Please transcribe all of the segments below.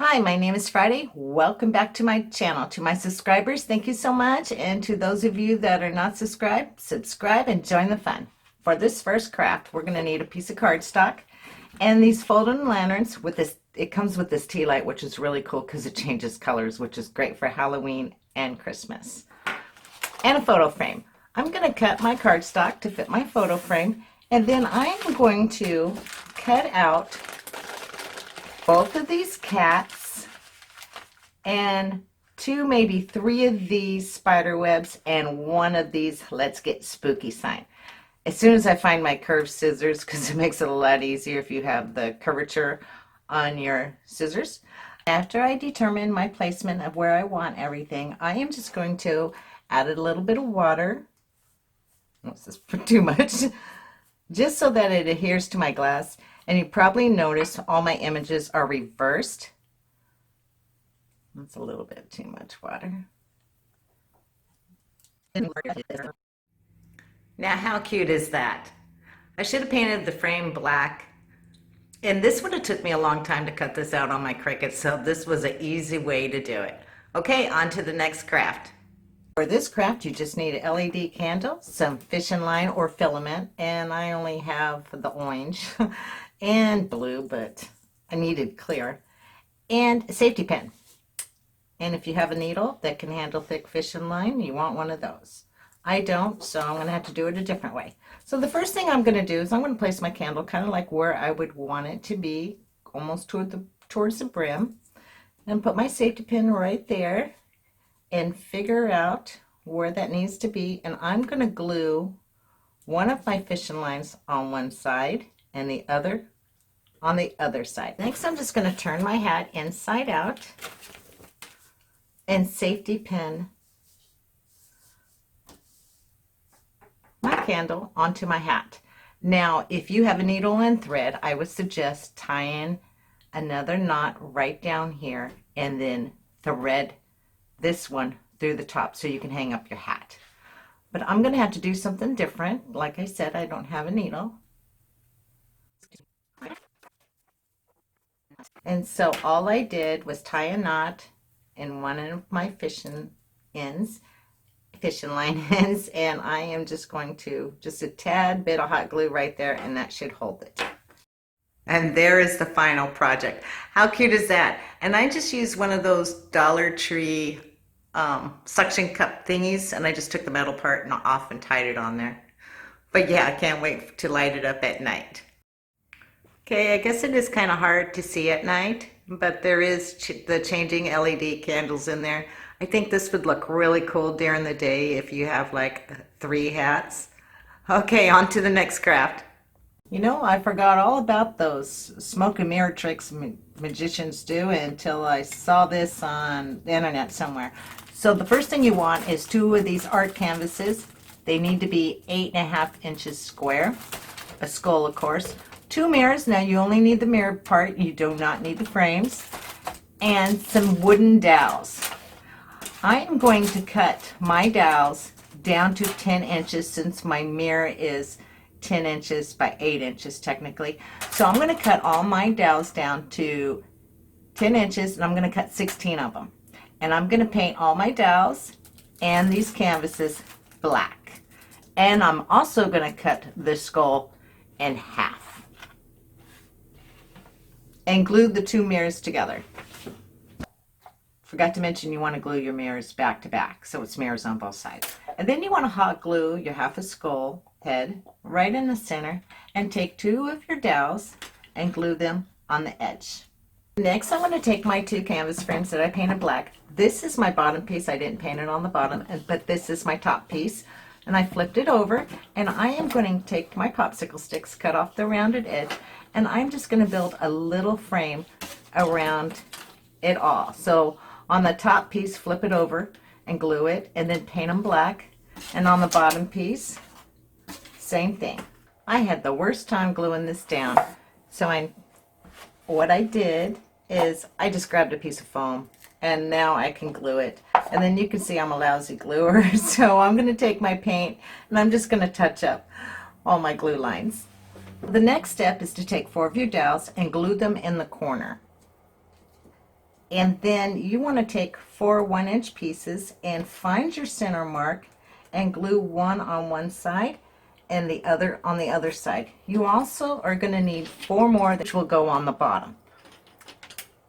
Hi, my name is Friday. Welcome back to my channel. To my subscribers, thank you so much. And to those of you that are not subscribed, subscribe and join the fun. For this first craft, we're going to need a piece of cardstock and these folding lanterns with this. It comes with this tea light, which is really cool because it changes colors, which is great for Halloween and Christmas. And a photo frame. I'm going to cut my cardstock to fit my photo frame, and then I'm going to cut out both of these cats and two, maybe three of these spider webs and one of these let's get spooky sign. As soon as I find my curved scissors, because it makes it a lot easier if you have the curvature on your scissors. After I determine my placement of where I want everything, I am just going to add a little bit of water. This is too much. Just so that it adheres to my glass. And you probably notice all my images are reversed. That's a little bit too much water. Now, how cute is that? I should have painted the frame black. And this would have took me a long time to cut this out on my Cricut, so this was an easy way to do it. Okay, on to the next craft. For this craft, you just need an LED candle, some fishing line or filament, and I only have the orange and blue, but I needed clear, and a safety pin. And if you have a needle that can handle thick fishing line, you want one of those. I don't, so I'm going to have to do it a different way. So the first thing I'm going to do is I'm going to place my candle kind of like where I would want it to be, almost towards the brim, and put my safety pin right there and figure out where that needs to be. And I'm going to glue one of my fishing lines on one side and the other on the other side. Next, I'm just going to turn my hat inside out and safety pin my candle onto my hat. Now, if you have a needle and thread, I would suggest tying another knot right down here and then thread this one through the top so you can hang up your hat. But I'm going to have to do something different. Like I said, I don't have a needle. And so all I did was tie a knot in one of my fishing line ends, and I am just going to just a tad bit of hot glue right there, and that should hold it. And there is the final project. How cute is that? And I just used one of those Dollar Tree suction cup thingies, and I just took the metal part and off and tied it on there. But yeah, I can't wait to light it up at night. Okay, I guess it is kind of hard to see at night, but there is the changing LED candles in there. I think this would look really cool during the day if you have like 3 hats. Okay, on to the next craft. You know, I forgot all about those smoke and mirror tricks magicians do until I saw this on the internet somewhere. So the first thing you want is 2 of these art canvases. They need to be 8.5 inches square. A skull, of course. 2 mirrors. Now you only need the mirror part. You do not need the frames. And some wooden dowels. I am going to cut my dowels down to 10 inches since my mirror is 10 inches by 8 inches technically. So I'm going to cut all my dowels down to 10 inches, and I'm going to cut 16 of them. And I'm going to paint all my dowels and these canvases black. And I'm also going to cut the skull in half and glue the 2 mirrors together. Forgot to mention you want to glue your mirrors back to back, so it's mirrors on both sides. And then you want to hot glue your half a skull head right in the center and take 2 of your dowels and glue them on the edge. Next, I'm going to take my 2 canvas frames that I painted black. This is my bottom piece. I didn't paint it on the bottom, but this is my top piece. And I flipped it over, and I am going to take my popsicle sticks, cut off the rounded edge, and I'm just going to build a little frame around it all. So on the top piece, flip it over and glue it, and then paint them black. And on the bottom piece, same thing. I had the worst time gluing this down. So what I did is I just grabbed a piece of foam, and now I can glue it. And then you can see I'm a lousy gluer. So I'm going to take my paint, and I'm just going to touch up all my glue lines. The next step is to take 4 of your dowels and glue them in the corner. And then you want to take 4 1-inch pieces and find your center mark and glue one on one side and the other on the other side. You also are going to need 4 more that will go on the bottom.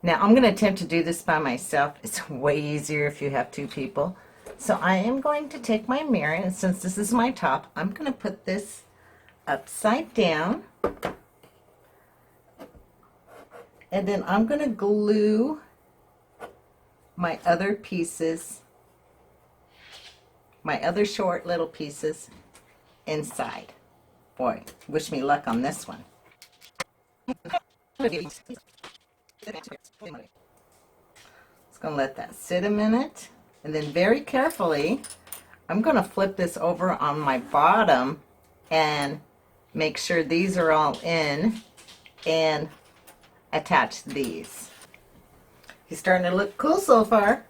Now I'm going to attempt to do this by myself. It's way easier if you have 2 people. So I am going to take my mirror, and since this is my top, I'm going to put this upside down. And then I'm going to glue my other pieces, my other short little pieces inside. Boy, wish me luck on this one. Just gonna let that sit a minute, and then very carefully I'm gonna flip this over on my bottom and make sure these are all in and attach these. He's starting to look cool so far.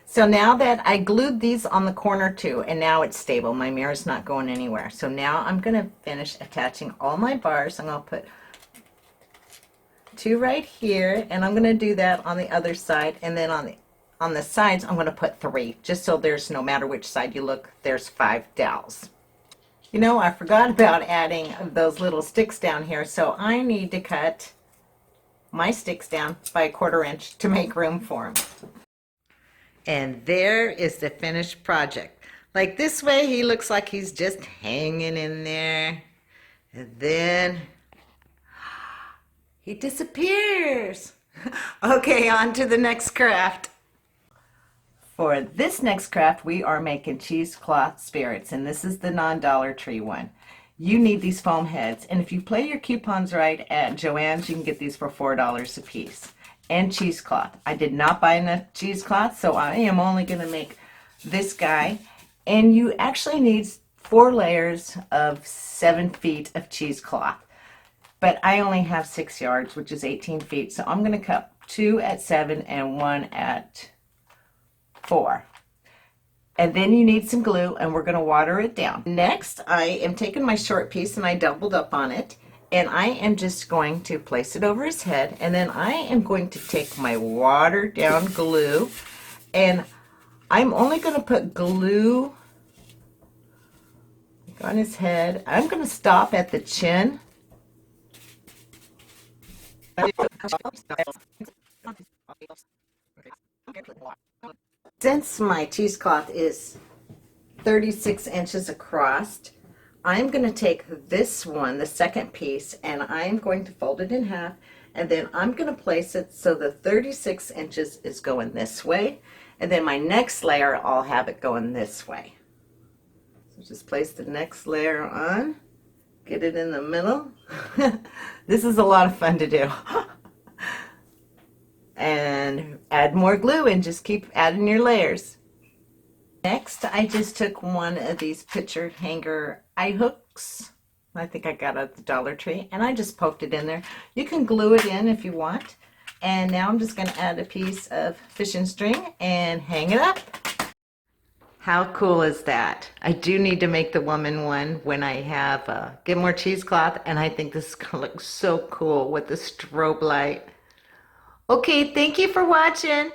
So now that I glued these on the corner too, and now it's stable, my mirror's not going anywhere. So now I'm going to finish attaching all my bars. I'm going to put 2 right here, and I'm going to do that on the other side, and then on the sides I'm going to put 3, just so there's, no matter which side you look, there's 5 dowels. You know, I forgot about adding those little sticks down here, so I need to cut my sticks down by 1/4 inch to make room for them. And there is the finished project. Like this way, he looks like he's just hanging in there. And then he disappears. Okay, on to the next craft. For this next craft, we are making cheesecloth spirits, and this is the non-Dollar Tree one. You need these foam heads, and if you play your coupons right at Joann's, you can get these for $4 a piece. And cheesecloth. I did not buy enough cheesecloth, so I am only going to make this guy. And you actually need 4 layers of 7 feet of cheesecloth. But I only have 6 yards, which is 18 feet, so I'm going to cut 2 at 7 and 1 at 4. And then you need some glue, and we're going to water it down. Next, I am taking my short piece, and I doubled up on it. And I am just going to place it over his head, and then I am going to take my watered down glue, and I'm only going to put glue on his head. I'm going to stop at the chin. Since my cheesecloth is 36 inches across, I'm going to take this one, the second piece, and I'm going to fold it in half, and then I'm going to place it so the 36 inches is going this way, and then my next layer I'll have it going this way. So just place the next layer on, get it in the middle. This is a lot of fun to do. And add more glue and just keep adding your layers. Next, I just took one of these picture hanger eye hooks. I think I got at the Dollar Tree, and I just poked it in there. You can glue it in if you want. And now I'm just going to add a piece of fishing string and hang it up. How cool is that? I do need to make the woman one when I have get more cheesecloth, and I think this is going to look so cool with the strobe light. Okay, thank you for watching.